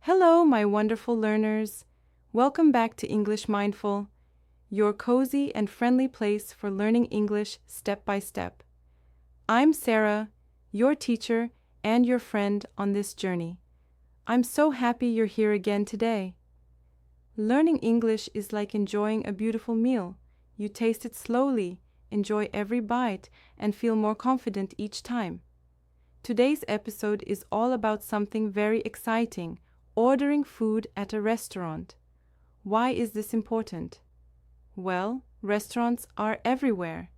Hello, my wonderful learners. Welcome back to English Mindful, your cozy and friendly place for learning English step by step. I'm Sara, your teacher and your friend on this journey. I'm so happy you're here again today. Learning English is like enjoying a beautiful meal. You taste it slowly, enjoy every bite, and feel more confident each time. Today's episode is all about something very exciting: ordering food at a restaurant. Why is this important? Well, restaurants are everywhere.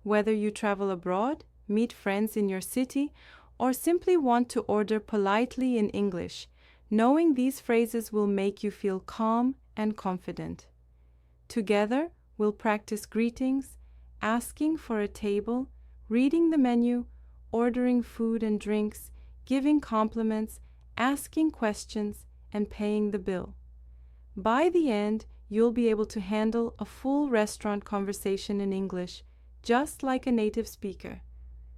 Whether you travel abroad, meet friends in your city, or simply want to order politely in English, knowing these phrases will make you feel calm and confident. Together, we'll practice greetings, asking for a table, reading the menu, ordering food and drinks, giving compliments, asking questions, and paying the bill. By the end, you'll be able to handle a full restaurant conversation in English, just like a native speaker.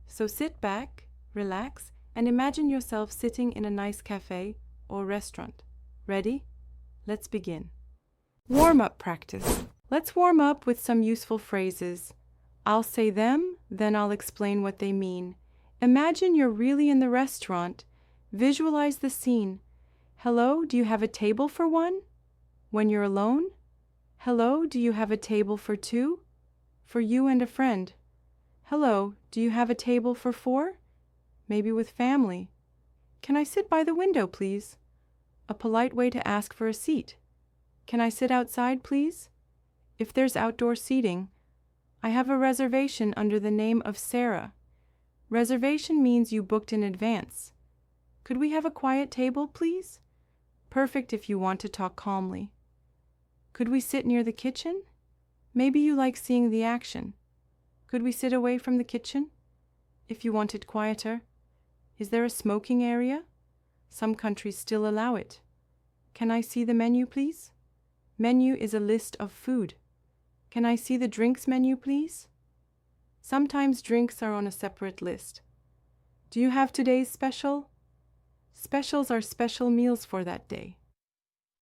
So sit back, relax, and imagine yourself sitting in a nice cafe or restaurant. Ready? Let's begin. Warm-up practice. Let's warm up with some useful phrases. I'll say them, then I'll explain what they mean. Imagine you're really in the restaurant. Visualize the scene. Hello, do you have a table for one? When you're alone? Hello, do you have a table for two? For you and a friend. Hello, do you have a table for four? Maybe with family. Can I sit by the window, please? A polite way to ask for a seat. Can I sit outside, please? If there's outdoor seating. I have a reservation under the name of Sara. Reservation means you booked in advance. Could we have a quiet table, please? Perfect if you want to talk calmly. Could we sit near the kitchen? Maybe you like seeing the action. Could we sit away from the kitchen? If you want it quieter. Is there a smoking area? Some countries still allow it. Can I see the menu, please? Menu is a list of food. Can I see the drinks menu, please? Sometimes drinks are on a separate list. Do you have today's special? Specials are special meals for that day.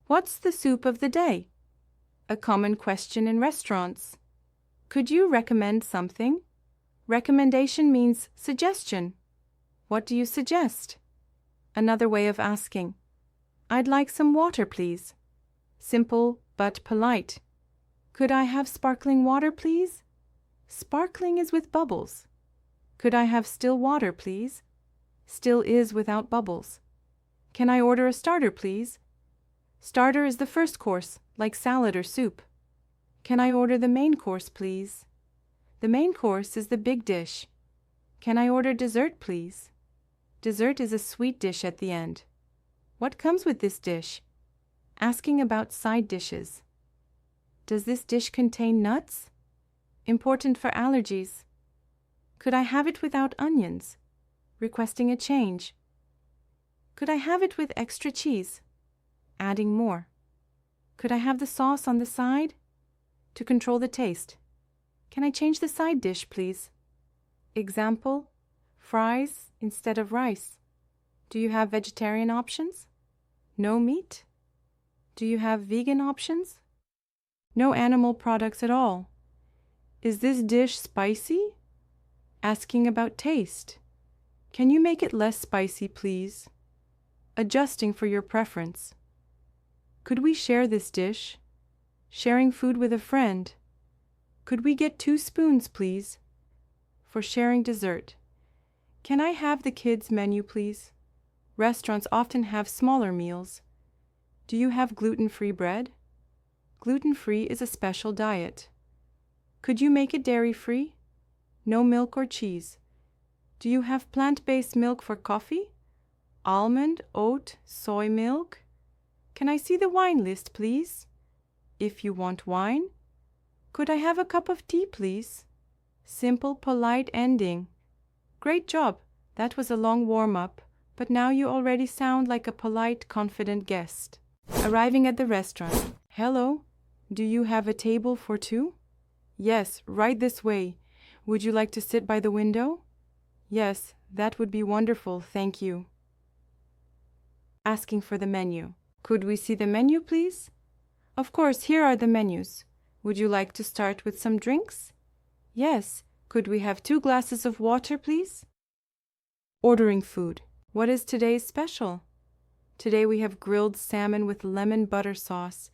What's the soup of the day? A common question in restaurants. Could you recommend something? Recommendation means suggestion. What do you suggest? Another way of asking. I'd like some water, please. Simple but polite. Could I have sparkling water, please? Sparkling is with bubbles. Could I have still water, please? Still is without bubbles. Can I order a starter, please? Starter is the first course, like salad or soup. Can I order the main course, please? The main course is the big dish. Can I order dessert, please? Dessert is a sweet dish at the end. What comes with this dish? Asking about side dishes. Does this dish contain nuts? Important for allergies. Could I have it without onions? Requesting a change. Could I have it with extra cheese? Adding more. Could I have the sauce on the side? To control the taste. Can I change the side dish, please? Example, fries instead of rice. Do you have vegetarian options? No meat? Do you have vegan options? No animal products at all. Is this dish spicy? Asking about taste. Can you make it less spicy, please? Adjusting for your preference. Could we share this dish? Sharing food with a friend. Could we get 2 spoons, please? For sharing dessert. Can I have the kids' menu, please? Restaurants often have smaller meals. Do you have gluten-free bread? Gluten-free is a special diet. Could you make it dairy-free? No milk or cheese. Do you have plant-based milk for coffee? Almond, oat, soy milk? Can I see the wine list, please? If you want wine. Could I have a cup of tea, please? Simple, polite ending. Great job. That was a long warm-up, but now you already sound like a polite, confident guest. Arriving at the restaurant. Hello. Do you have a table for two? Yes, right this way. Would you like to sit by the window? Yes, that would be wonderful, thank you. Asking for the menu. Could we see the menu, please? Of course, here are the menus. Would you like to start with some drinks? Yes. Could we have 2 glasses of water, please? Ordering food. What is today's special? Today we have grilled salmon with lemon butter sauce.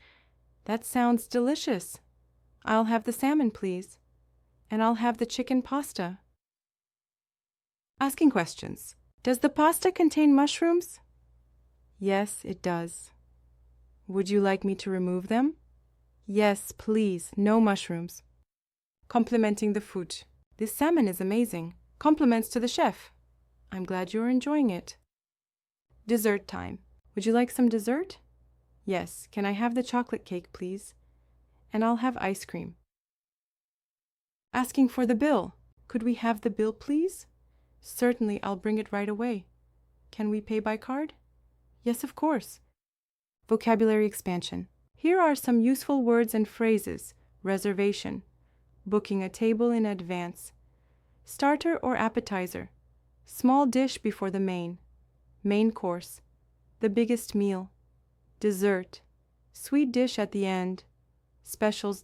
That sounds delicious. I'll have the salmon, please. And I'll have the chicken pasta. Asking questions. Does the pasta contain mushrooms? Yes, it does. Would you like me to remove them? Yes, please, no mushrooms. Complimenting the food. This salmon is amazing. Compliments to the chef. I'm glad you're enjoying it. Dessert time. Would you like some dessert? Yes, can I have the chocolate cake, please? And I'll have ice cream. Asking for the bill. Could we have the bill, please? Certainly, I'll bring it right away. Can we pay by card? Yes, of course. Vocabulary expansion. Here are some useful words and phrases. Reservation. Booking a table in advance. Starter or appetizer. Small dish before the main. Main course. The biggest meal. Dessert. Sweet dish at the end. Specials.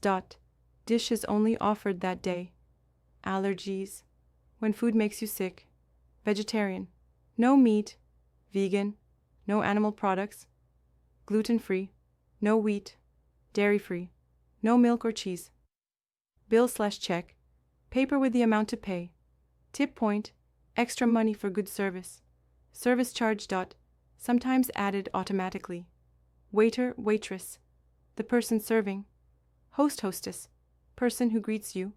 Dishes only offered that day. Allergies. When food makes you sick. Vegetarian. No meat. Vegan. No animal products. Gluten-free. No wheat. Dairy-free. No milk or cheese. Bill/check. Paper with the amount to pay. Tip point. Extra money for good service. Service charge. Sometimes added automatically. Waiter, waitress. The person serving. Host, hostess. Person who greets you.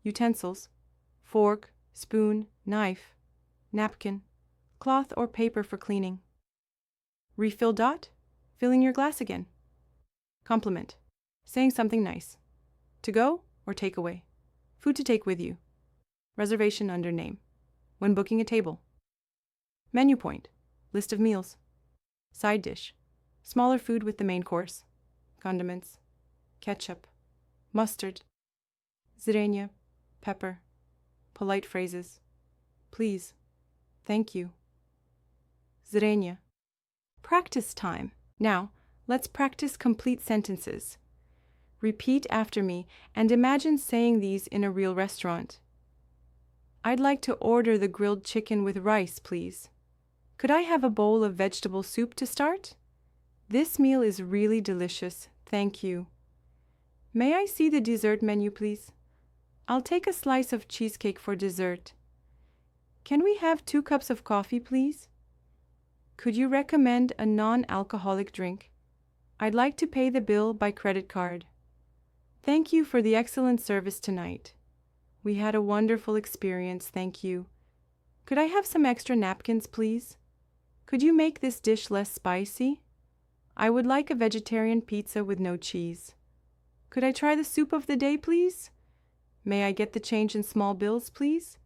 Utensils. Fork, spoon, knife. Napkin. Cloth or paper for cleaning. Refill. Filling your glass again. Compliment. Saying something nice. To go or take away. Food to take with you. Reservation under name. When booking a table. Menu point. List of meals. Side dish. Smaller food with the main course. Condiments. Ketchup. Mustard. Zrenia. Pepper. Polite phrases. Please. Thank you. Zrenia. Practice time. Now, let's practice complete sentences. Repeat after me and imagine saying these in a real restaurant. I'd like to order the grilled chicken with rice, please. Could I have a bowl of vegetable soup to start? This meal is really delicious, thank you. May I see the dessert menu, please? I'll take a slice of cheesecake for dessert. Can we have 2 cups of coffee, please? Could you recommend a non-alcoholic drink? I'd like to pay the bill by credit card. Thank you for the excellent service tonight. We had a wonderful experience, thank you. Could I have some extra napkins, please? Could you make this dish less spicy? I would like a vegetarian pizza with no cheese. Could I try the soup of the day, please? May I get the change in small bills, please?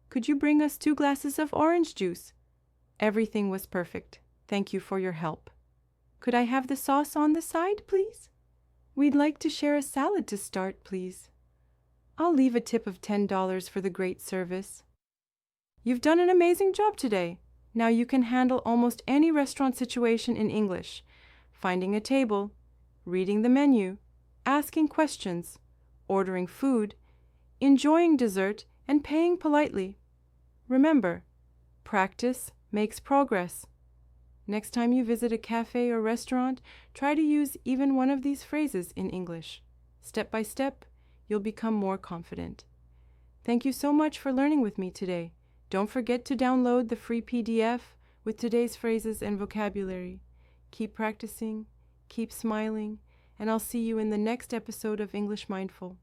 Could you bring us 2 glasses of orange juice? Everything was perfect. Thank you for your help. Could I have the sauce on the side, please? We'd like to share a salad to start, please. I'll leave a tip of $10 for the great service. You've done an amazing job today. Now you can handle almost any restaurant situation in English. Finding a table, reading the menu, asking questions, ordering food, enjoying dessert, and paying politely. Remember, practice makes progress. Next time you visit a cafe or restaurant, try to use even one of these phrases in English. Step by step, you'll become more confident. Thank you so much for learning with me today. Don't forget to download the free PDF with today's phrases and vocabulary. Keep practicing, keep smiling, and I'll see you in the next episode of English Mindful.